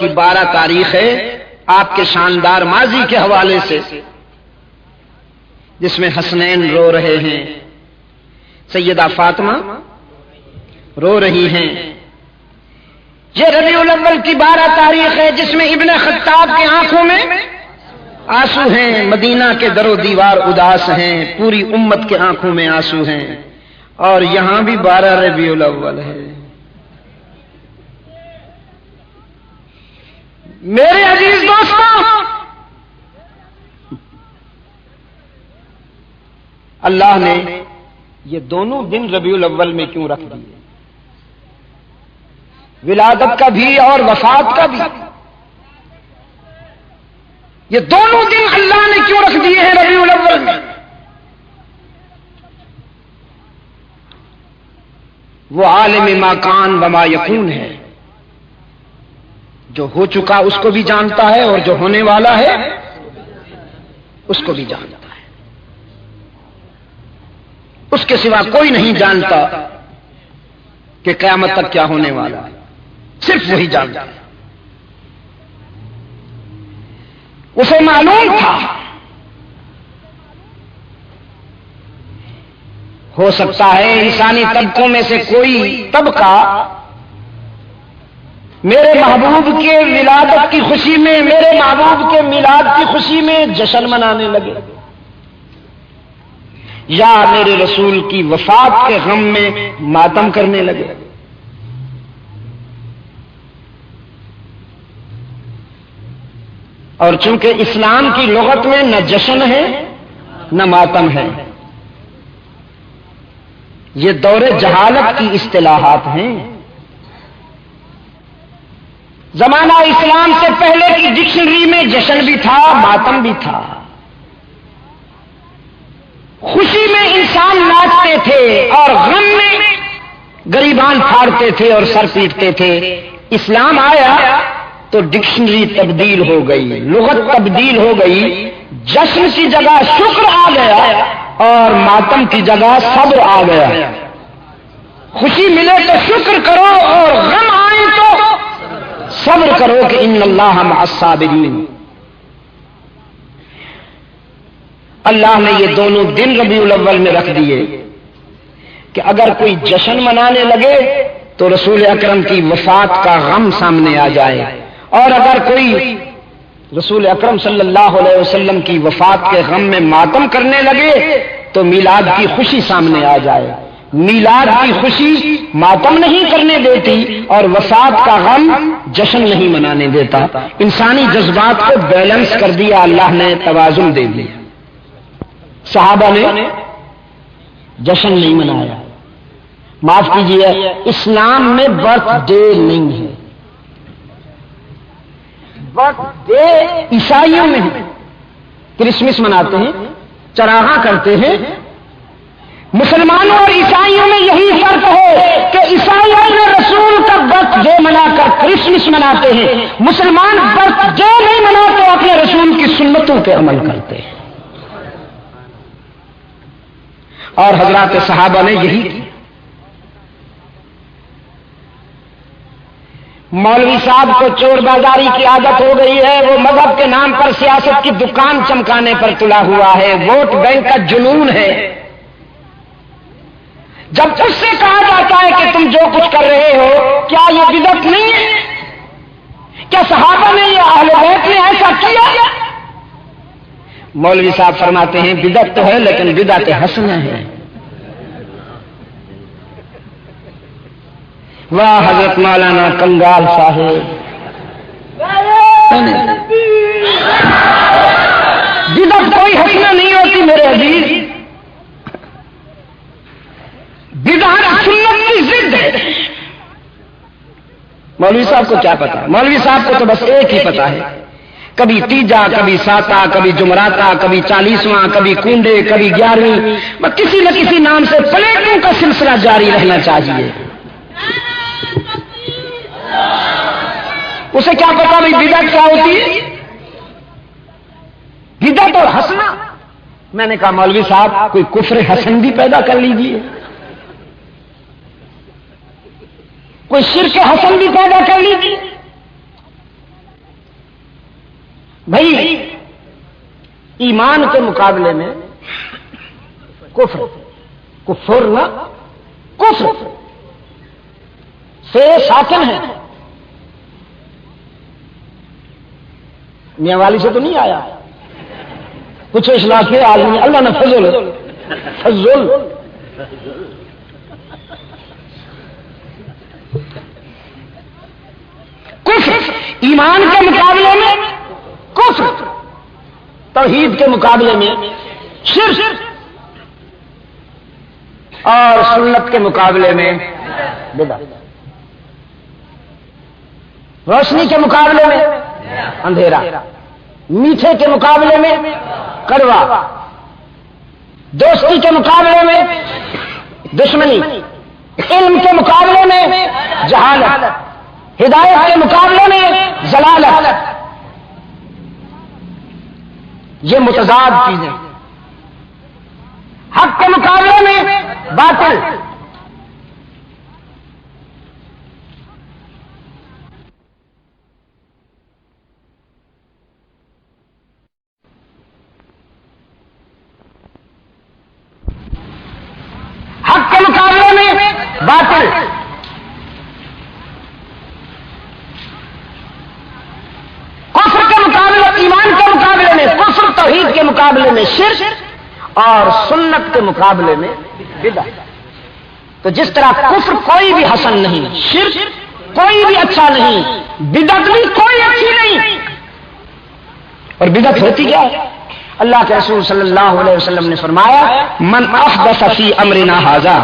کی 12 تاریخ ہے آپ کے شاندار ماضی کے حوالے سے، جس میں حسنین رو رہے ہیں، سیدہ فاطمہ رو رہی ہیں۔ یہ ربیع الاول کی 12 تاریخ ہے جس میں ابن خطاب کی آنکھوں میں آنسو ہیں، مدینہ کے در و دیوار اداس ہیں، پوری امت کے آنکھوں میں آنسو ہیں، اور یہاں بھی 12 ربیع الاول ہے۔ میرے عزیز دوستوں، اللہ نے یہ دونوں دن ربیع الاول میں کیوں رکھ دیے؟ ولادت کا بھی اور وفات کا بھی، یہ دونوں دن اللہ نے کیوں رکھ دیے ہیں ربیع الاول میں؟ وہ عالم ما کان وما یکون ہے، جو ہو چکا اس کو بھی جانتا ہے اور جو ہونے والا ہے اس کو بھی جانتا ہے۔ اس کے سوا کوئی نہیں جانتا کہ قیامت تک کیا ہونے والا ہے، صرف وہی جانتا ہے۔ اسے معلوم تھا ہو سکتا ہے انسانی طبقوں میں سے کوئی طبقہ میرے محبوب کے ولادت کی خوشی میں، میرے محبوب کے میلاد کی خوشی میں جشن منانے لگے، یا میرے رسول کی وفات کے غم میں ماتم کرنے لگے۔ اور چونکہ اسلام کی لغت میں نہ جشن ہے نہ ماتم ہے، یہ دور جہالت کی اصطلاحات ہیں۔ زمانہ اسلام سے پہلے کی ڈکشنری میں جشن بھی تھا، ماتم بھی تھا۔ خوشی میں انسان ناچتے تھے اور غم میں گریبان پھاڑتے تھے اور سر پیٹتے تھے۔ اسلام آیا تو ڈکشنری تبدیل ہو گئی، لغت تبدیل ہو گئی، جشن کی جگہ شکر آ گیا اور ماتم کی جگہ صبر آ گیا۔ خوشی ملے تو شکر کرو اور غم آئے تو صبر کرو کہ ان اللہ مع الصابرین۔ اللہ نے یہ دونوں دن ربیع الاول میں رکھ دیے کہ اگر کوئی جشن منانے لگے تو رسول اکرم کی وفات کا غم سامنے آ جائے، اور اگر کوئی رسول اکرم صلی اللہ علیہ وسلم کی وفات کے غم میں ماتم کرنے لگے تو میلاد کی خوشی سامنے آ جائے۔ میلاد کی خوشی ماتم نہیں کرنے دیتی اور وفات کا غم جشن نہیں منانے دیتا۔ انسانی جذبات کو بیلنس کر دیا اللہ نے، توازن دے دیا۔ صحابہ نے جشن نہیں منایا۔ معاف کیجیے، اسلام میں برتھ ڈے نہیں ہے، برتھ ڈے عیسائیوں میں ہے۔ کرسمس مناتے ہیں، چراغاں کرتے ہیں۔ مسلمانوں اور عیسائیوں میں یہی فرق ہے کہ عیسائیوں نے رسول کا برتھ ڈے منا کر کرسمس مناتے ہیں، مسلمان برتھ ڈے نہیں مناتے، اپنے رسول کی سنتوں پہ عمل کرتے ہیں۔ اور حضرات صحابہ نے یہی کیا۔ مولوی صاحب کو چور بازاری کی عادت ہو گئی ہے، وہ مذہب کے نام پر سیاست کی دکان چمکانے پر تلا ہوا ہے، ووٹ بینک کا جنون ہے۔ جب اس سے کہا جاتا ہے کہ تم جو کچھ کر رہے ہو کیا یہ بدعت نہیں ہے؟ کیا صحابہ نے یا اہل بیت نے ایسا کیا؟ مولوی صاحب فرماتے ہیں بدعت تو ہے لیکن بدعت حسنہ ہے۔ واہ حضرت مولانا کنگال صاحب، بدعت کوئی حسنہ نہیں ہوتی میرے عزیز، بدعت سنت کی ضد ہے۔ مولوی صاحب کو کیا پتا؟ مولوی صاحب کو تو بس ایک ہی پتا ہے، کبھی تیجا، کبھی ساتا، کبھی جمعراتا، کبھی 40واں، کبھی کنڈے، کبھی 11ویں، بس کسی نہ کسی نام سے پلیٹوں کا سلسلہ جاری رہنا چاہیے۔ اسے کیا پتا بھائی بدعت کیا ہوتی ہے؟ بدعت اور حسنہ۔ میں نے کہا مولوی صاحب کوئی کفر حسن بھی پیدا کر لیجیے، کوئی شرک حسن بھی پیدا کر لیجیے۔ بھائی ایمان کے مقابلے میں کفر نہ کفر سے ساکن ہے. میاں والی سے تو نہیں آیا. کچھ اصلاح کے آدمی اللہ نے فضل کفر ایمان کے مقابلے میں کفر، توحید کے مقابلے میں شرک، اور سنت کے مقابلے میں بدعت، روشنی کے مقابلے میں اندھیرا، میٹھے کے مقابلے میں کڑوا، دوستی کے مقابلے میں دشمنی، علم کے مقابلے میں جہالت، ہدایت کے مقابلے میں ضلالت. یہ متضاد چیزیں. حق کے مقابلے میں باطل. حق کے مقابلے میں باطل. کفر کے مقابلے ایمان کے مقابلے میں کفر، توحید کے مقابلے میں شرک، اور سنت کے مقابلے میں بدعت. تو جس طرح کفر کوئی بھی حسن نہیں، شرک کوئی بھی اچھا نہیں، بدعت بھی کوئی اچھی نہیں. اور بدعت ہوتی کیا ہے؟ اللہ کے رسول صلی اللہ علیہ وسلم نے فرمایا من احدث فی امرنا ھذا،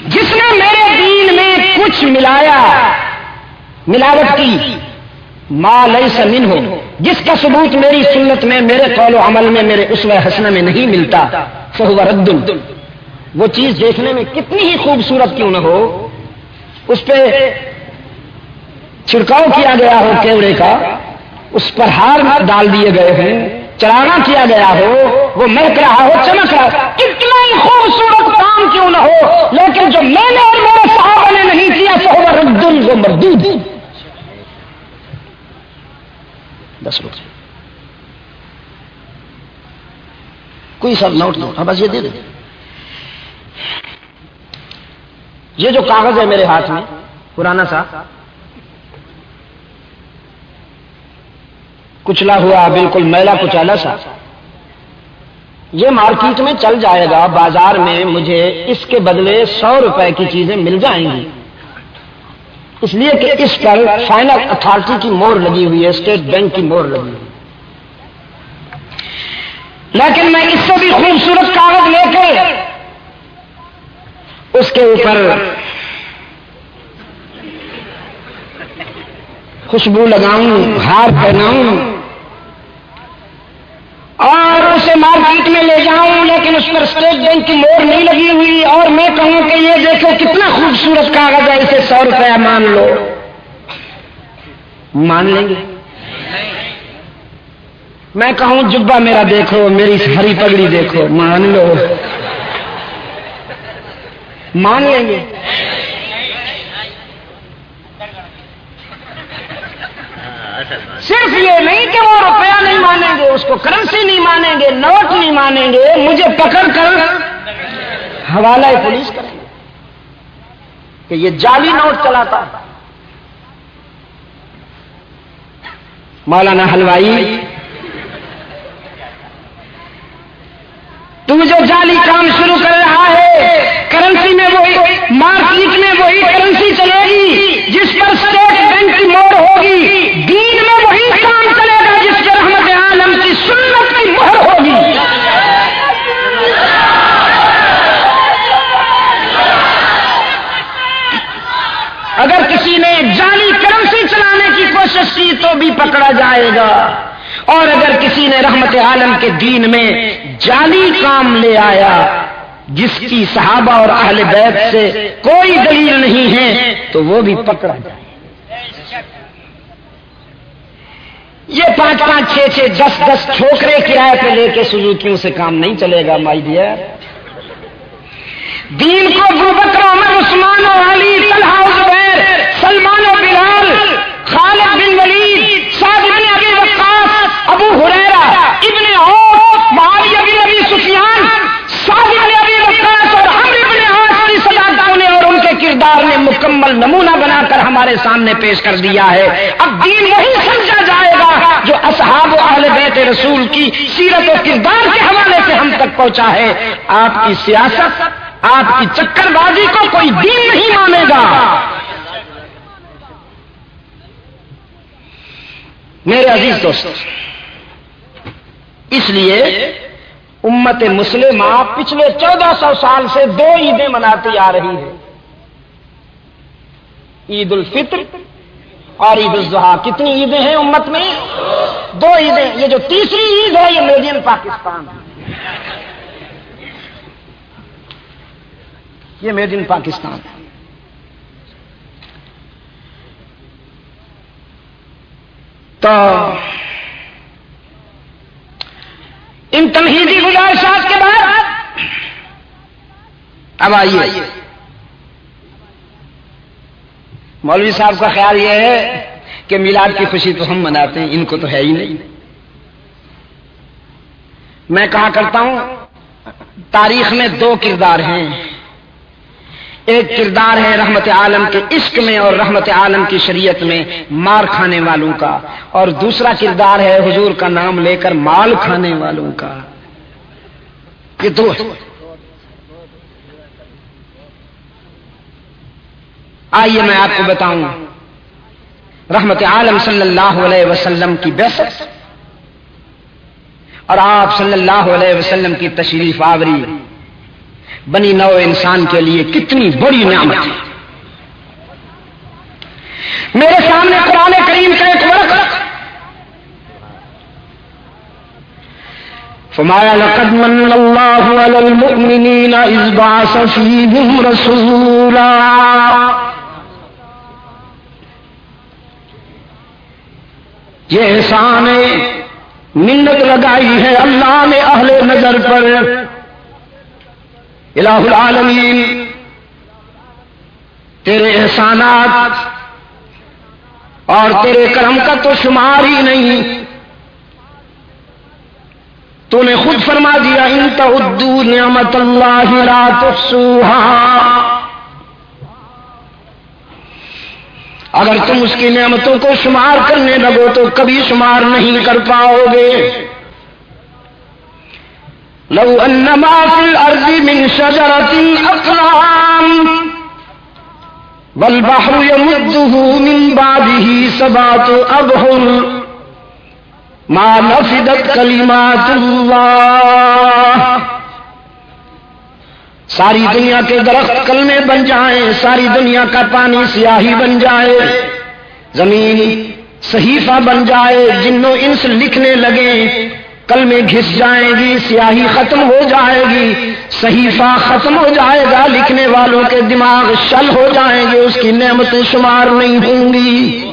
جس نے میرے دین میں کچھ ملایا، ملاوٹ کی، ما لیس منہ، جس کا ثبوت میری سنت میں، میرے قول و عمل میں، میرے اسوہ حسنہ میں نہیں ملتا، فہو رد. وہ چیز دیکھنے میں کتنی ہی خوبصورت کیوں نہ ہو، اس پہ چھڑکاؤ کیا گیا ہو کیوڑے کا، اس پر ہار ڈال دیے گئے ہیں، چراغاں کیا گیا ہو، وہ مہک رہا ہو، چمک رہا، کتنا ہی خوبصورت کام کیوں نہ ہو، لیکن جو میں نے اور میرے صحابہ نے نہیں کیا، فہو رد، وہ مردود. 10 روپے کوئی سب نوٹ دو، ہاں بس یہ دے دیں. یہ جو کاغذ ہے میرے ہاتھ میں پرانا سا، کچلا ہوا، بالکل میلا کچالا سا، یہ مارکیٹ میں چل جائے گا، بازار میں مجھے اس کے بدلے 100 روپے کی چیزیں مل جائیں گی، اس لیے کہ اس پر فائنل اتھارٹی کی مہر لگی ہوئی ہے، اسٹیٹ بینک کی مہر لگی ہوئی ہے. لیکن میں اس سے بھی خوبصورت کاغذ لے کے اس کے اوپر خوشبو لگاؤں، ہار پہناؤں اور اسے مارکیٹ میں لے جاؤں، لیکن اس پر اسٹیٹ بینک کی مہر نہیں لگی ہوئی، اور میں کہوں کہ یہ دیکھو کتنا خوبصورت کاغذ ہے، اسے 100 روپیہ مان لو، مان لیں گے؟ میں کہوں جبہ میرا دیکھو، میری ہری پگڑی دیکھو، مان لو، مان لیں گے؟ صرف یہ نہیں کہ وہ روپیہ نہیں مانیں گے، اس کو کرنسی نہیں مانیں گے، نوٹ نہیں مانیں گے، مجھے پکڑ کر حوالہ پولیس کریں گے کہ یہ جعلی نوٹ چلاتا. مولانا حلوائی، تو جو جعلی کام شروع کر رہا ہے، کرنسی میں وہی، مارکیٹ میں وہی کرنسی چلے گی جس پر اسٹیٹ بینک کی مہر ہوگی، دین میں وہی کام چلے گا جس پر رحمت عالم کی سنت کی مہر ہوگی. اگر کسی نے جعلی کرنسی چلانے کی کوشش کی تو بھی پکڑا جائے گا، اور اگر کسی نے رحمت عالم کے دین میں جعلی کام لے آیا جس کی صحابہ اور اہل بیت سے کوئی دلیل نہیں ہے تو وہ بھی پکڑا جائے. یہ 5-5, 6-6, 10-10 ٹھوکرے کرائے پہ لے کے سزوکیوں سے کام نہیں چلے گا مائی ڈیئر. دین کو ابوبکر، عمر، عثمان و علی، طلحہ و زبیر، سلمان و بلال، خالد بن ولید، سعد بن ابی ہمارے سامنے پیش کر دیا ہے. اب دین وہی سمجھا جائے گا جو اصحاب و اہل بیت رسول کی سیرت و کردار کے حوالے سے ہم تک پہنچا ہے. آپ کی سیاست، آپ کی چکر بازی کو کوئی دین نہیں مانے گا. میرے عزیز دوست، اس لیے امت مسلمہ پچھلے 1400 سال سے 2 عیدیں مناتی آ رہی ہے، عید الفطر اور عید الاضحیٰ. کتنی عیدیں ہیں امت میں؟ 2 عیدیں. یہ جو تیسری عید ہے یہ میڈ ان پاکستان ہے، یہ میڈ ان پاکستان ہے. تو ان تمہیدی گزارشات کے بعد اب آئیے، مولوی صاحب کا خیال یہ ہے کہ میلاد کی خوشی تو ہم مناتے ہیں، ان کو تو ہے ہی نہیں. میں کہا کرتا ہوں تاریخ میں 2 کردار ہیں. ایک کردار ہے رحمت عالم کے عشق میں اور رحمت عالم کی شریعت میں مار کھانے والوں کا، اور دوسرا کردار ہے حضور کا نام لے کر مال کھانے والوں کا. یہ 2 ہے. آئیے میں آپ کو بتاؤں رحمت عالم صلی اللہ علیہ وسلم کی بعثت اور آپ صلی اللہ علیہ وسلم کی تشریف آوری بنی نوع انسان کے لیے کتنی بڑی نعمت ہے. میرے سامنے قرآن کریم کا ایک ورق فرمایا لقد من اللہ علی المؤمنین اذ بعث فیہم رسولا. یہ احسان منت لگائی ہے اللہ نے اہل نظر پر. الہ العالمین تیرے احسانات اور تیرے کرم کا تو شمار ہی نہیں. تو نے خود فرما دیا ان تعدوا نعمت اللہ لا تحصوها. اگر تم اس کی نعمتوں کو شمار کرنے لگو تو کبھی شمار نہیں کر پاؤ گے. لو ان ما فی الارض من شجرۃ اقلام والبحر یمدہ من بعدہ 7 ابحر ما نفدت کلمات اللہ. ساری دنیا کے درخت کلمے بن جائیں، ساری دنیا کا پانی سیاہی بن جائے، زمین صحیفہ بن جائے، جن و انس لکھنے لگے، کلمے گھس جائیں گی، سیاہی ختم ہو جائے گی، صحیفہ ختم ہو جائے گا، لکھنے والوں کے دماغ شل ہو جائیں گے، اس کی نعمتیں شمار نہیں ہوں گی.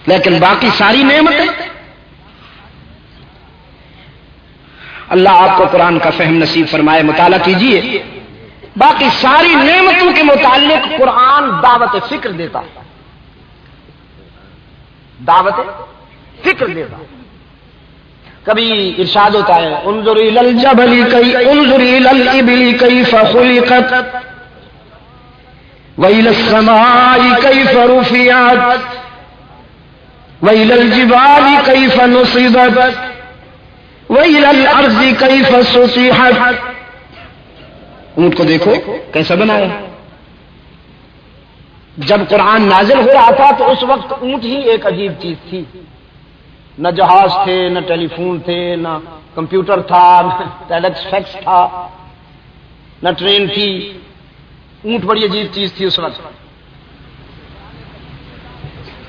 لیکن باقی ساری نعمتیں اللہ آپ کو قرآن کا فہم نصیب فرمائے. مطالعہ کیجئے، باقی ساری نعمتوں کے متعلق قرآن دعوت فکر دیتا ہے، دعوت فکر دیتا. کبھی ارشاد ہوتا ہے انظر الی الجبل انظر الی الابل کیف خلقت والی السماء کیف رفعت والی الجبال کیف نصبت وَإِلَى الْأَرْضِ كَيْفَ سُطِحَتْ. اونٹ کو دیکھو کیسا بنایا. جب قرآن نازل ہو رہا تھا تو اس وقت اونٹ ہی ایک عجیب چیز تھی. نہ جہاز تھے، نہ ٹیلی فون تھے، نہ کمپیوٹر تھا، نہ ٹیلیکس فیکس تھا، نہ ٹرین تھی. اونٹ بڑی عجیب چیز تھی اس وقت.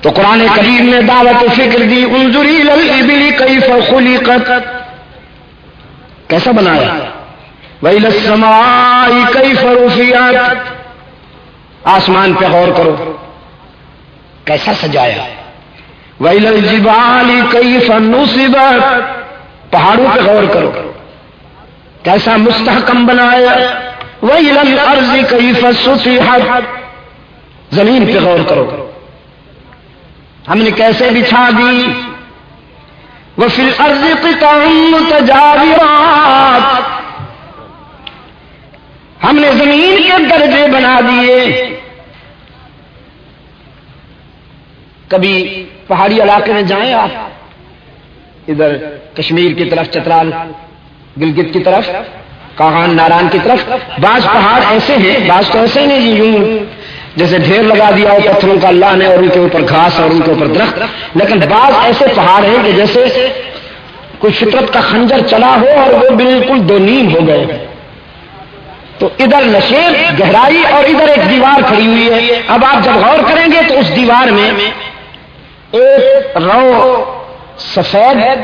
تو قرآن کریم نے دعوت فکر دی. انظر الی الابل کیف خلقت، کیسا بنایا. وإلی السماء کیف رفعت، آسمان پہ غور کرو کیسا سجایا. وإلی الجبال کیف نصبت، پہاڑوں پہ غور کرو کیسا مستحکم بنایا. وإلی الأرض کیف سطحت، زمین پہ غور کرو ہم نے کیسے بچھا دی. وفی الارض قطع متجاورات، ہم نے زمین کے درجے بنا دیے. کبھی پہاڑی علاقے میں جائیں آپ, ادھر کشمیر کی طرف, چترال گلگت کی طرف, کاغان ناران کی طرف, بعض پہاڑ ایسے ہیں, بعض تو ایسے نہیں یوں جیسے ڈھیر لگا دیا ہو پتھروں کا اللہ نے, اور ان کے اوپر گھاس اور ان کے اوپر درخت, لیکن بعض ایسے پہاڑ ہیں کہ جیسے کوئی فطرت کا خنجر چلا ہو اور وہ بالکل دو نیم ہو گئے. تو ادھر نشیب گہرائی اور ادھر ایک دیوار کھڑی ہوئی ہے. اب آپ جب غور کریں گے تو اس دیوار میں ایک رو سفید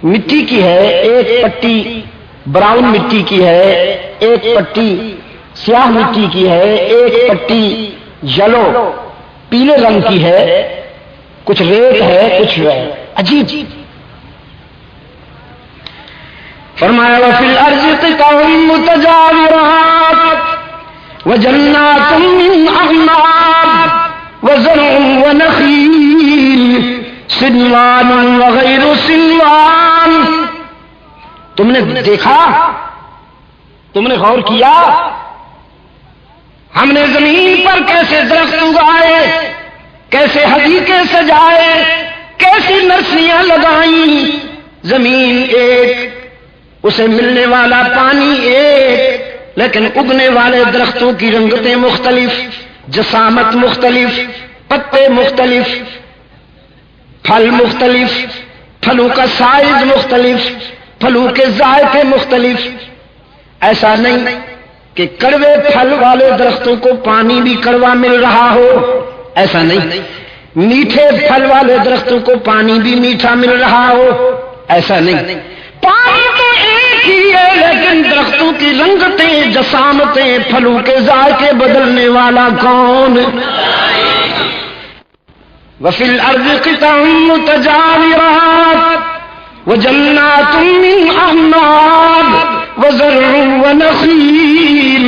مٹی کی ہے, ایک پٹی براؤن مٹی کی ہے, ایک پٹی سیاہ مٹی کی ہے, ایک پٹی یلو پیلے رنگ کی ہے, کچھ ریت ہے, کچھ عجیب. فرمایا وفی الارض قطع متجاورات وجنات من اعناب وزرع ونخیل صنوان وغیر صنوان. تم نے دیکھا, تم نے غور کیا, ہم نے زمین پر کیسے درخت اگائے, کیسے حدیقے سجائے, کیسی نرسریاں لگائیں. زمین ایک, اسے ملنے والا پانی ایک, لیکن اگنے والے درختوں کی رنگتیں مختلف, جسامت مختلف, پتے مختلف, پھل مختلف, پھلوں کا سائز مختلف, پھلوں کے ذائقے مختلف. ایسا نہیں کہ کڑوے پھل والے درختوں کو پانی بھی کڑوا مل رہا ہو, ایسا نہیں. میٹھے پھل والے درختوں کو پانی بھی میٹھا مل رہا ہو, ایسا نہیں. پانی تو ایک ہی ہے, لیکن درختوں کی رنگتیں, جسامتیں, پھلوں کے ذائقے بدلنے والا کون؟ وفی الارض قطع متجاورات وجنات من اعناب وزرع ونخیل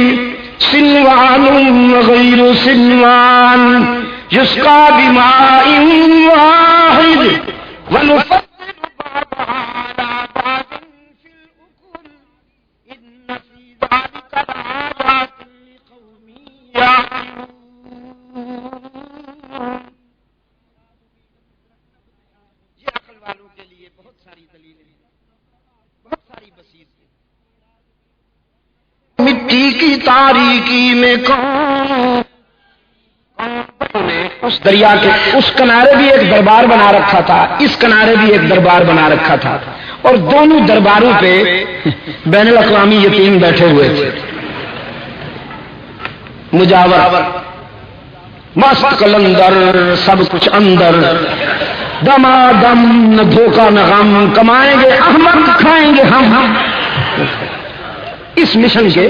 صنوان وغیر صنوان یسقى بماء واحد ونفضل بعضها على بعض في الأكل إن في ذلك لآيات لقوم يعقلون. یہ عقل والوں کے لیے بہت ساری دلیلیں ہیں, بہت ساری بصیرتیں. مٹی کی تاریکی میں کون اس دریا کے اس کنارے بھی ایک دربار بنا رکھا تھا, اس کنارے بھی ایک دربار بنا رکھا تھا, اور دونوں درباروں پہ بین الاقوامی یتیم بیٹھے ہوئے تھے. مجاور مست قلندر, سب کچھ اندر, دمادم, نہ دھوکہ نہ غم, کمائیں گے احمد, کھائیں گے ہم. اس مشن کے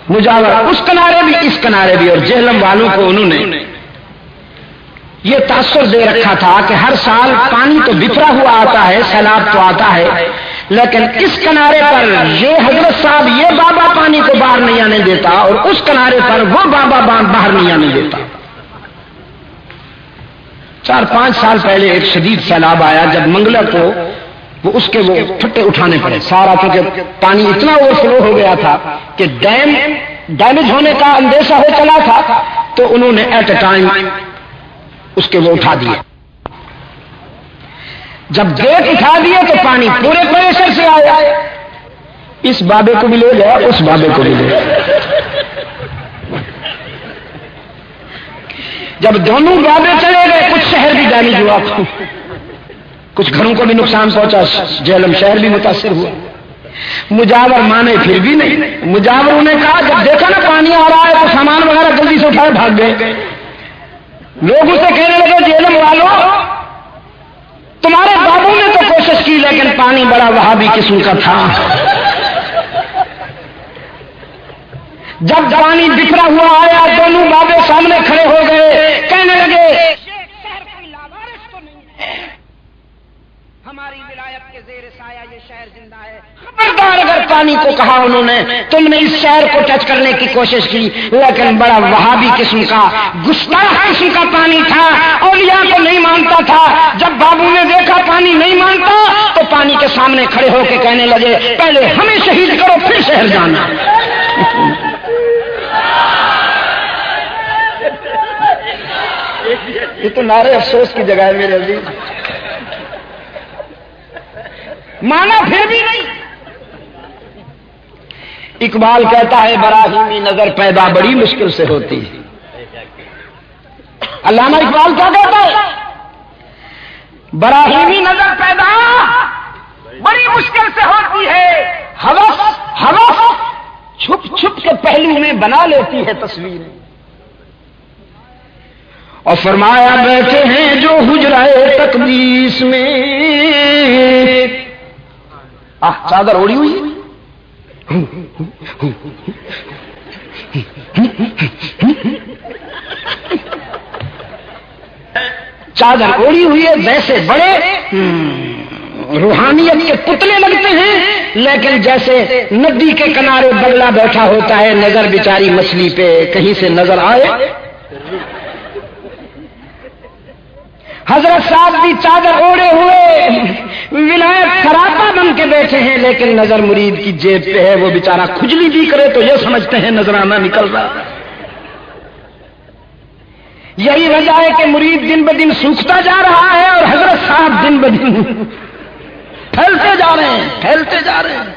مجاور اس کنارے بھی اس کنارے بھی, اور جہلم والوں کو انہوں نے یہ تاثر دے رکھا تھا کہ ہر سال پانی تو بکھرا ہوا آتا ہے, سیلاب تو آتا ہے, لیکن اس کنارے پر یہ حضرت صاحب یہ بابا پانی کو باہر نہیں آنے دیتا, اور اس کنارے پر وہ بابا باہر نہیں آنے دیتا. 4-5 سال پہلے ایک شدید سیلاب آیا, جب منگلا کو وہ اس کے وہ پھٹے اٹھانے پڑے سارا, کیونکہ پانی اتنا اوور فلو ہو گیا تھا کہ ڈیم ڈیمیج ہونے کا اندیشہ ہو چلا تھا, تو انہوں نے ایٹ اے ٹائم اس کے وہ اٹھا دیے. جب گیٹ اٹھا دیے تو پانی پورے پریشر سے آیا, اس بابے کو بھی لے گیا, اس بابے کو بھی لے گیا. جب دونوں بابے چلے گئے, کچھ شہر بھی ڈیمیج ہوا, کچھ گھروں کو بھی نقصان پہنچا, جہلم شہر بھی متاثر ہوا. مجاور مانے پھر بھی نہیں. مجاوروں نے کہا جب دیکھا نا پانی آ رہا ہے تو سامان وغیرہ جلدی سے اٹھائے بھاگ گئے. لوگ اسے کہنے لگے جہلم والوں, تمہارے بابوں نے تو کوشش کی لیکن پانی بڑا وہابی قسم کا تھا. جب پانی بکھرا ہوا آیا, دونوں بابے سامنے کھڑے ہو گئے, کہنے لگے شہر کوئی لاوارث تو نہیں ہے, ہماری ولایت کے زیر سایہ یہ شہر زندہ ہے. خبردار اگر پانی کو کہا انہوں نے, تم نے اس شہر کو ٹچ کرنے کی کوشش کی, لیکن بڑا وہابی قسم کا, گستاخ قسم کا پانی تھا, اولیاء کو نہیں مانتا تھا. جب بابو نے دیکھا پانی نہیں مانتا تو پانی کے سامنے کھڑے ہو کے کہنے لگے پہلے ہمیں شہید کرو پھر شہر جانا. یہ تو نعرے افسوس کی جگہ ہے میرے عزیز، مانا پھر بھی نہیں۔ اقبال کہتا ہے براہیمی نظر پیدا بڑی مشکل سے ہوتی ہے۔ علامہ اقبال کیا کہتا ہے؟ براہیمی نظر پیدا بڑی مشکل سے ہوتی ہے، ہوس چھپ چھپ کے پہلو میں بنا لیتی ہے تصویریں۔ اور فرمایا بیٹھے ہیں جو حجرائے تقدیس میں، چادر اوڑی ہوئی چادر اوڑی ہوئی ہے، ویسے بڑے روحانیت کے پتلے لگتے ہیں، لیکن جیسے ندی کے کنارے بگلا بیٹھا ہوتا ہے، نظر بیچاری مچھلی پہ کہیں سے نظر آئے۔ حضرت صاحب بھی چادر اوڑے ہوئے ولایت سراپا بن کے بیٹھے ہیں، لیکن نظر مرید کی جیب پہ ہے، وہ بیچارہ کھجلی بھی کرے تو یہ سمجھتے ہیں نظرانہ نکل رہا۔ یہی وجہ ہے کہ مرید دن بدن سوکھتا جا رہا ہے اور حضرت صاحب دن بدن پھیلتے جا رہے ہیں، پھیلتے جا رہے ہیں۔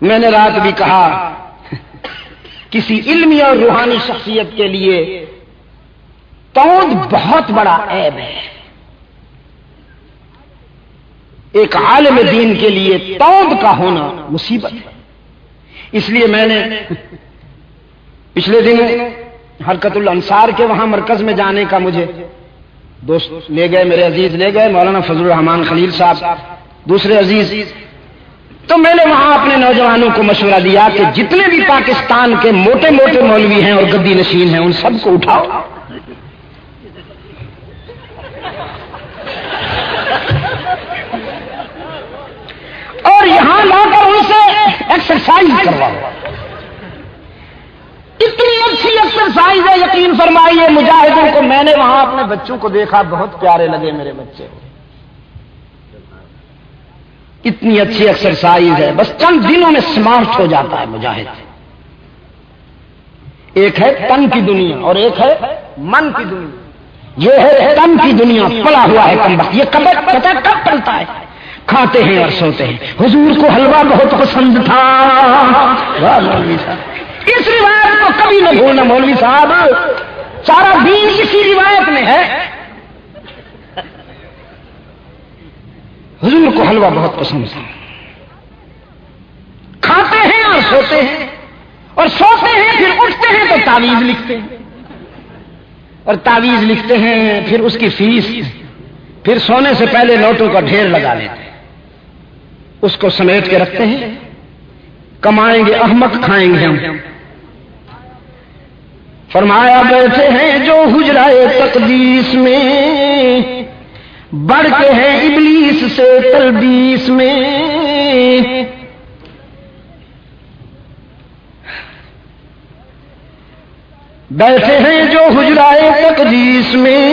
میں نے رات بھی کہا کسی علمی اور روحانی شخصیت کے لیے توند بہت بڑا عیب ہے، ایک عالم دین کے لیے توند کا ہونا مصیبت ہے۔ اس لیے میں نے پچھلے دن حرکت الانصار کے وہاں مرکز میں جانے کا مجھے دوست لے گئے، میرے عزیز لے گئے، مولانا فضل الرحمان خلیل صاحب، دوسرے عزیز، تو میں نے وہاں اپنے نوجوانوں کو مشورہ دیا کہ جتنے بھی پاکستان کے موٹے موٹے مولوی ہیں اور گدی نشین ہیں ان سب کو اٹھاؤ، اور یہاں لا کر ان سے ایکسرسائز کرواؤ۔ اتنی اچھی ایکسرسائز ہے، یقین فرمائیے مجاہدوں کو، میں نے وہاں اپنے بچوں کو دیکھا، بہت پیارے لگے میرے بچے، اتنی اچھی ایکسرسائز ہے، بس چند دنوں میں سمارٹ ہو جاتا ہے مجاہد۔ ایک ہے تن کی دنیا اور ایک ہے من کی دنیا۔ یہ ہے تن کی دنیا، پلا ہوا ہے کمبخت، یہ کب پتہ کب پلتا ہے؟ کھاتے ہیں اور سوتے ہیں۔ حضور کو حلوہ بہت پسند تھا، مولوی صاحب اس روایت کو کبھی نہ بھولنا مولوی صاحب، سارا دین اسی روایت میں ہے۔ حضور کو حلوہ بہت پسند تھا، کھاتے ہیں اور سوتے ہیں، اور سوتے ہیں پھر اٹھتے ہیں تو تعویذ لکھتے ہیں، اور تعویذ لکھتے ہیں پھر اس کی فیس، پھر سونے سے پہلے نوٹوں کا ڈھیر لگا لیتے ہیں، اس کو سمیٹ کے رکھتے ہیں، کمائیں گے احمق کھائیں گے ہم۔ فرمایا بیٹھے ہیں جو حجرائے تقدیس میں، بڑھ کے ہیں ابلیس سے تلبیس میں، بیٹھے ہیں جو حجرائے تقدیس میں،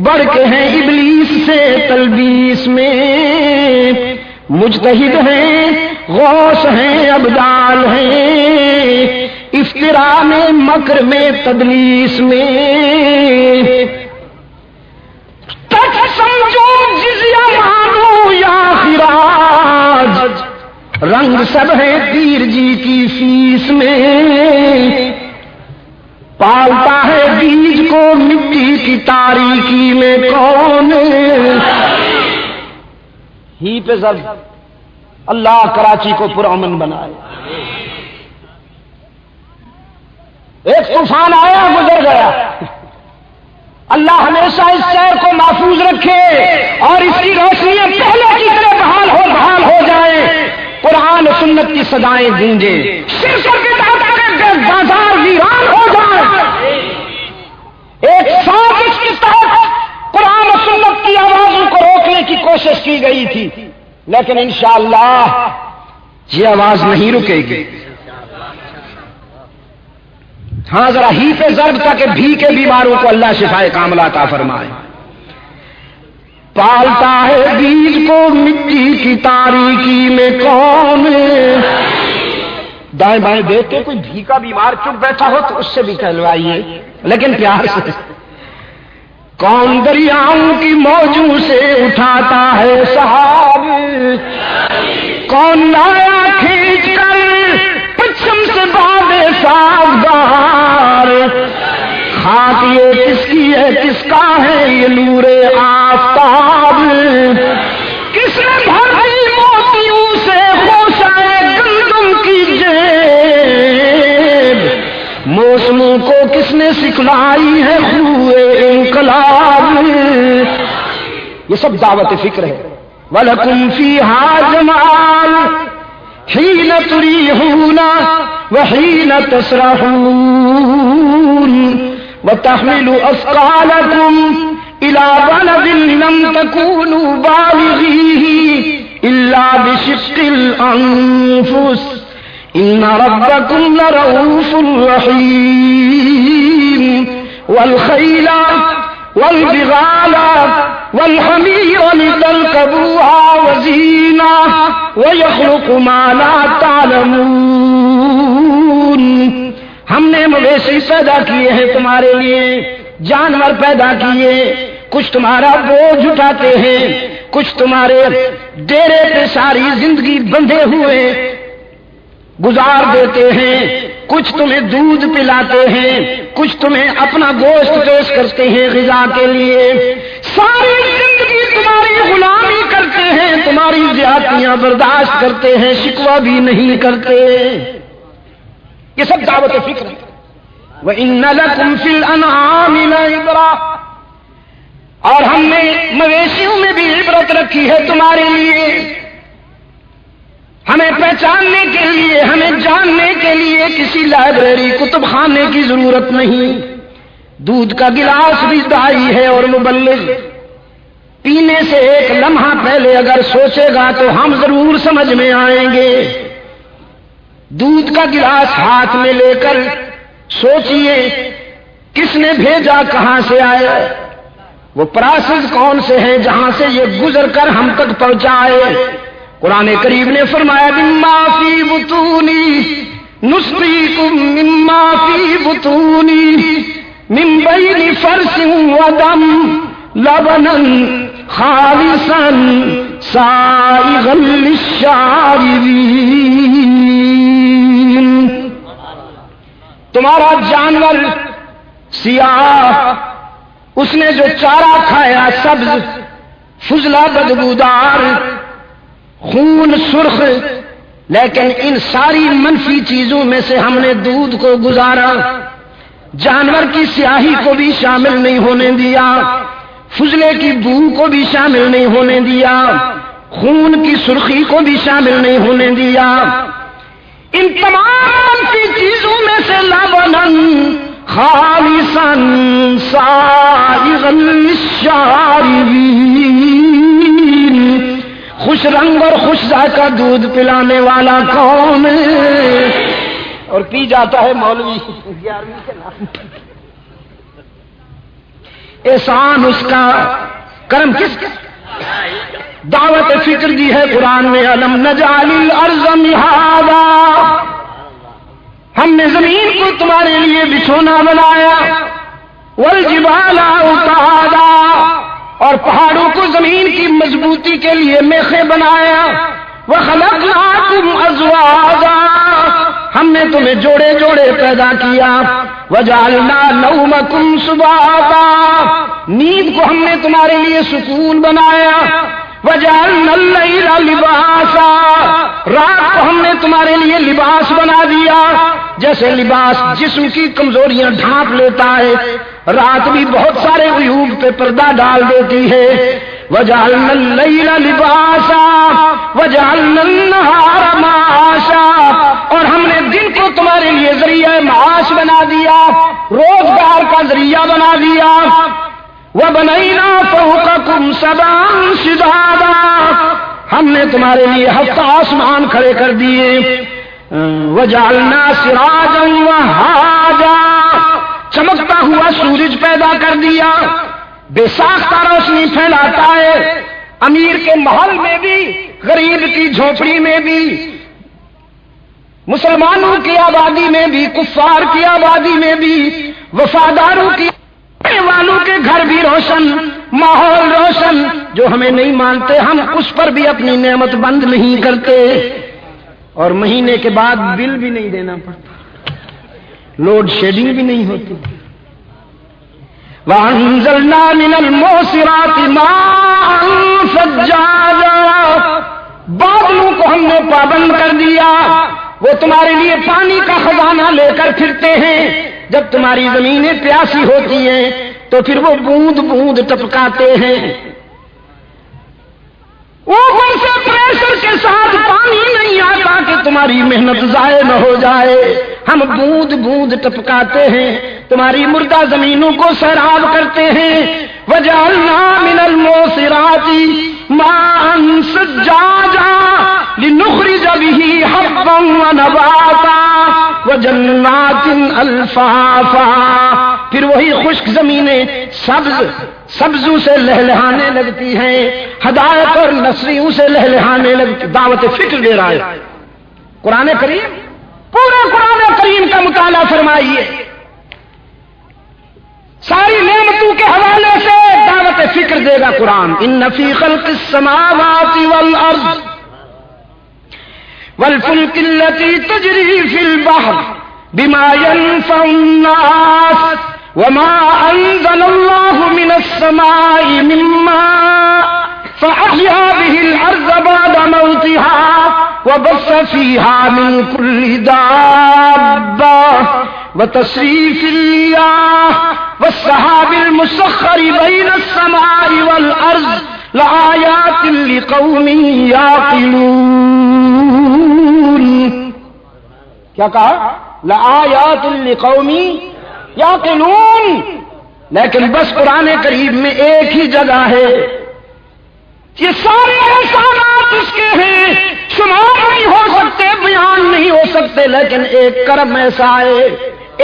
بڑھ کے ہیں ابلیس سے تلبیس میں، مجتہد ہیں غوث ہیں ابدال ہیں، افتراء میں مکر میں تدلیس میں، تک سمجھو جزیہ مانو یا خراج، رنگ سب ہے پیر جی کی فیس میں، پالتا ہے بیج کو مٹی کی تاریکی میں کون، ہی پہ سب اللہ کراچی کو پرامن بنائے۔ ایک طوفان آیا گزر گیا، اللہ ہمیشہ اس شہر کو محفوظ رکھے اور اس کی روشنیاں پہلے کی طرح بحال ہو جائیں، قرآن و سنت کی صدائیں گونجیں، شرک و بدعت کے بازار ویران ہو جائیں۔ ایک سازش کے تحت قرآن و سنت کی آوازوں کو روکنے کی کوشش کی گئی تھی، لیکن انشاءاللہ یہ آواز نہیں رکے گی۔ ہاں ذرا ہی پہ ضرب تک بھی کے بیماروں کو اللہ شفائے کاملہ عطا فرمائے۔ پالتا ہے بیج کو مٹی کی تاریکی میں کون، دائیں بائیں دیکھ کے کوئی بھیکا بیمار چپ بیٹھا ہو تو اس سے بھی کہلوائیے، لیکن پیار سے۔ کون دریاؤں کی موجوں سے اٹھاتا ہے سحاب، کون لایا کھینچ کر پچھم سے باد سازگار، خاک یہ کس کی ہے کس کا ہے یہ نور آفتاب، کس نے بھر دی موتیوں سے خوشائے گندم کی جیب، موسموں کو کس نے سکھلائی ہے خوئے انقلاب۔ یہ سب دعوت فکر ہے۔ وَلَكُمْ فِيهَا جَمَالٌ حِينَ تُرِيحُونَ وَحِينَ تَسْرَحُونَ وَتَحْمِلُ أَثْقَالَكُمْ إِلَى بَلَدٍ لَّمْ تَكُونُوا بَالِغِيهِ إِلَّا بِشِقِّ الْأَنفُسِ إِنَّ رَبَّكُمْ لَرَءُوفٌ رَّحِيمٌ وَالْخَيْلَ وَالْبِغَالَ وَالْحَمِيرَ لِتَرْكَبُوهَا وَزِينَةً وَيَخْلُقُ مَا لَا تَعْلَمُونَ۔ ہم نے مویشی پیدا کیے ہیں تمہارے لیے، جانور پیدا کیے، کچھ تمہارا بوجھ اٹھاتے ہیں، کچھ تمہارے ڈیرے پہ ساری زندگی بندھے ہوئے گزار دیتے ہیں، کچھ تمہیں دودھ پلاتے ہیں، کچھ تمہیں اپنا گوشت پیش کرتے ہیں غذا کے لیے، ساری زندگی تمہاری غلامی کرتے ہیں، تمہاری زیادتیاں برداشت کرتے ہیں، شکوہ بھی نہیں کرتے۔ یہ سب دعوت فکر ہے۔ وَإِنَّ لَكُمْ فِي الْأَنْعَامِ لَعِبْرَةً، اور ہم نے مویشیوں میں بھی عبرت رکھی ہے تمہارے لیے، ہمیں پہچاننے کے لیے، ہمیں جاننے کے لیے کسی لائبریری کتب خانے کی ضرورت نہیں۔ دودھ کا گلاس بھی دائی ہے اور مبلغ، پینے سے ایک لمحہ پہلے اگر سوچے گا تو ہم ضرور سمجھ میں آئیں گے۔ دودھ کا گلاس ہاتھ میں لے کر سوچئے کس نے بھیجا، کہاں سے آیا، وہ پراسز کون سے ہیں جہاں سے یہ گزر کر ہم تک پہنچائے۔ قرآن کریم نے فرمایا مما فی بطونی نسقیکم مما فی بطونی من بین فرث ودم لبنا خالصا سائغا للشاربین۔ تمہارا جانور سیاہ، اس نے جو چارہ کھایا سبز، فضلہ بدبودار، خون سرخ، لیکن ان ساری منفی چیزوں میں سے ہم نے دودھ کو گزارا، جانور کی سیاہی کو بھی شامل نہیں ہونے دیا، فضلے کی بو کو بھی شامل نہیں ہونے دیا، خون کی سرخی کو بھی شامل نہیں ہونے دیا، ان تمام منفی چیزوں میں سے لبنن خالصا سائغا للشاربین، خوش رنگ اور خوش ذائقہ دودھ پلانے والا کون ہے؟ اور پی جاتا ہے مولوی 11ویں کے نام۔ احسان اس کا، کرم کس کا؟ دعوت فکر دی ہے قرآن میں، الم نجعل الارض مہادا، ہم نے زمین کو تمہارے لیے بچھونا بنایا، والجبال اوتادا، اور پہاڑوں کو زمین کی مضبوطی کے لیے میخیں بنایا، وخلقناکم ازواجا، ہم نے تمہیں جوڑے جوڑے پیدا کیا، وجعلنا نومکم سباتا، نیند کو ہم نے تمہارے لیے سکون بنایا، وجعلنا اللیل لباسا، رات کو ہم نے تمہارے لیے لباس بنا دیا، جیسے لباس جسم کی کمزوریاں ڈھانپ لیتا ہے، رات بھی بہت سارے عیوب پہ پردہ ڈال دیتی ہے۔ وجعلنا اللیل لباسا وجعلنا النہار معاشا، اور ہم نے دن کو تمہارے لیے ذریعہ معاش بنا دیا، روزگار کا ذریعہ بنا دیا۔ وَبَنَيْنَا فَوْقَكُمْ سَبْعًا شِدَادًا، ہم نے تمہارے لیے ہفتہ آسمان کھڑے کر دیے۔ وَجَعَلْنَا سِرَاجًا وَهَّاجًا، چمکتا ہوا سورج پیدا کر دیا، بے ساختہ روشنی پھیلاتا ہے، امیر کے محل میں بھی، غریب کی جھونپڑی میں بھی، مسلمانوں کی آبادی میں بھی، کفار کی آبادی میں بھی، وفاداروں کی والوں کے گھر بھی روشن، ماحول روشن۔ جو ہمیں نہیں مانتے ہم اس پر بھی اپنی نعمت بند نہیں کرتے، اور مہینے کے بعد بل بھی نہیں دینا پڑتا، لوڈ شیڈنگ بھی نہیں ہوتی۔ وَأَنزَلْنَا مِنَ الْمُعْصِرَاتِ مَاءً ثَجَّاجًا، بادلوں کو ہم نے پابند کر دیا، وہ تمہارے لیے پانی کا خزانہ لے کر پھرتے ہیں۔ جب تمہاری زمینیں پیاسی ہوتی ہیں تو پھر وہ بوند بوند ٹپکاتے ہیں، اوپر سے پریشر کے ساتھ پانی نہیں آتا کہ تمہاری محنت ضائع نہ ہو جائے، ہم بوند بوند ٹپکاتے ہیں، تمہاری مردہ زمینوں کو سیراب کرتے ہیں۔ وَجَعَلْنَا مِنَ الْمُعْصِرَاتِ مَاءً ثَجَّاجًا لِنُخْرِجَ بِهِ حَبًّا وَنَبَاتًا وَجَنَّاتٍ أَلْفَافًا، پھر وہی خشک زمینیں سبزوں سے لہلہانے لگتی ہیں، ہدایت اور نصریوں سے لہلہانے لگتی۔ دعوت فکر دے رہا ہے قرآن کریم، پورے قرآن کریم کا مطالعہ فرمائیے، ساری نعمتوں کے حوالے سے دعوت فکر دے گا قرآن۔ ان فی خلق السماوات والارض والفلک التي تجری فی البحر بما ينفع الناس وما انزل الله من السماء من ماء فأحيا به الارض بعد موتها وبث فيها من كل دابة وتصريف الرياح والسحاب المسخر بين السماء والأرض لآيات لقوم يعقلون۔ کیا کہا؟ لآيات لقوم يعقلون۔ لیکن بس قرآن کریم میں ایک ہی جگہ ہے، یہ سارے احسانات اس کے ہیں، شمار نہیں ہو سکتے، بیان نہیں ہو سکتے، لیکن ایک کرم ایسا ہے،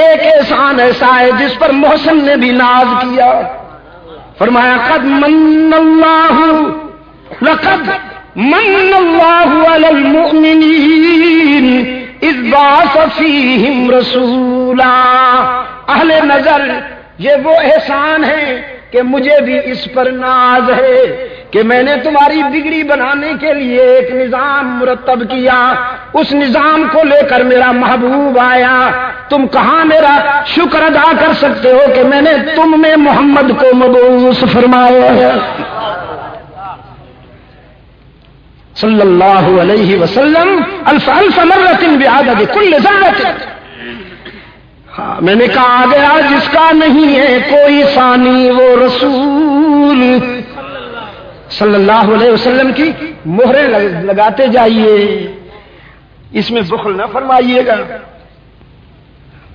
ایک احسان ایسا ہے جس پر محسن نے بھی ناز کیا۔ فرمایا قد من اللہ، لقد من اللہ علی المؤمنین اذ بعث فیہم رسولا۔ اہل نظر یہ وہ احسان ہے کہ مجھے بھی اس پر ناز ہے کہ میں نے تمہاری بگڑی بنانے کے لیے ایک نظام مرتب کیا، اس نظام کو لے کر میرا محبوب آیا۔ تم کہاں میرا شکر ادا کر سکتے ہو کہ میں نے تم میں محمد کو مبعوث فرمایا ہے صلی اللہ علیہ وسلم، الف الف مرۃ بعدد کل ذرۃ۔ ہاں میں نے کہا آ گیا جس کا نہیں ہے کوئی ثانی وہ رسول صلی اللہ علیہ وسلم کی مہریں لگاتے جائیے، اس میں بخل نہ فرمائیے گا۔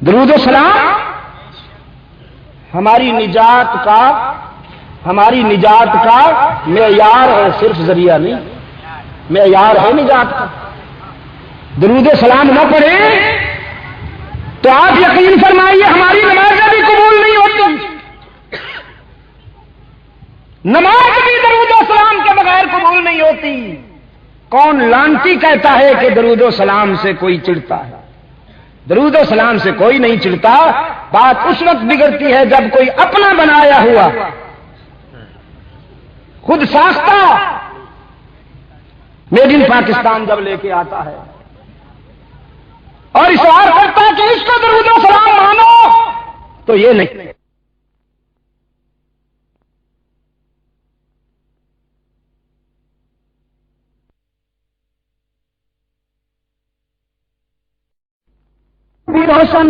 درود و سلام ہماری نجات کا معیار ہے، صرف ذریعہ نہیں، معیار ہے نجات کا۔ درود و سلام نہ پڑھیں تو آپ یقین فرمائیے ہماری نمازیں بھی قبول نہیں ہوتی، نماز بھی درود و سلام کے بغیر قبول نہیں ہوتی۔ کون لانتی کہتا ہے کہ درود و سلام سے کوئی چڑھتا ہے؟ درود و سلام سے کوئی نہیں چڑھتا، بات اس وقت بگڑتی ہے جب کوئی اپنا بنایا ہوا خود ساختہ میڈ ان پاکستان جب لے کے آتا ہے اور اصرار کرتا ہے کہ اس کو درود و سلام مانو، تو یہ نہیں۔ بھی روشن،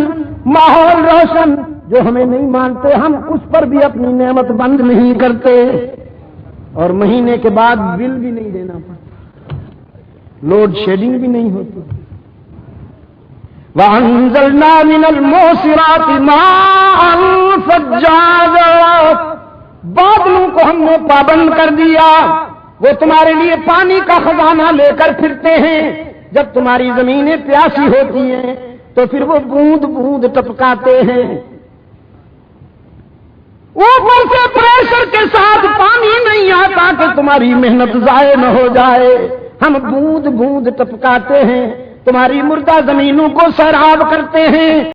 ماحول روشن، جو ہمیں نہیں مانتے ہم اس پر بھی اپنی نعمت بند نہیں کرتے، اور مہینے کے بعد بل بھی نہیں دینا پڑتا، لوڈ شیڈنگ بھی نہیں ہوتی۔ وَأَنزَلْنَا مِنَ الْمُعْصِرَاتِ مَاءً ثَجَّاجًا، بادلوں کو ہم نے پابند کر دیا، وہ تمہارے لیے پانی کا خزانہ لے کر پھرتے ہیں۔ جب تمہاری زمینیں پیاسی ہوتی ہیں تو پھر وہ بوند بوند ٹپکاتے ہیں، اوپر سے پریشر کے ساتھ پانی نہیں آتا کہ تمہاری محنت ضائع نہ ہو جائے، ہم بوند بوند ٹپکاتے ہیں، تمہاری مردہ زمینوں کو سیراب کرتے ہیں۔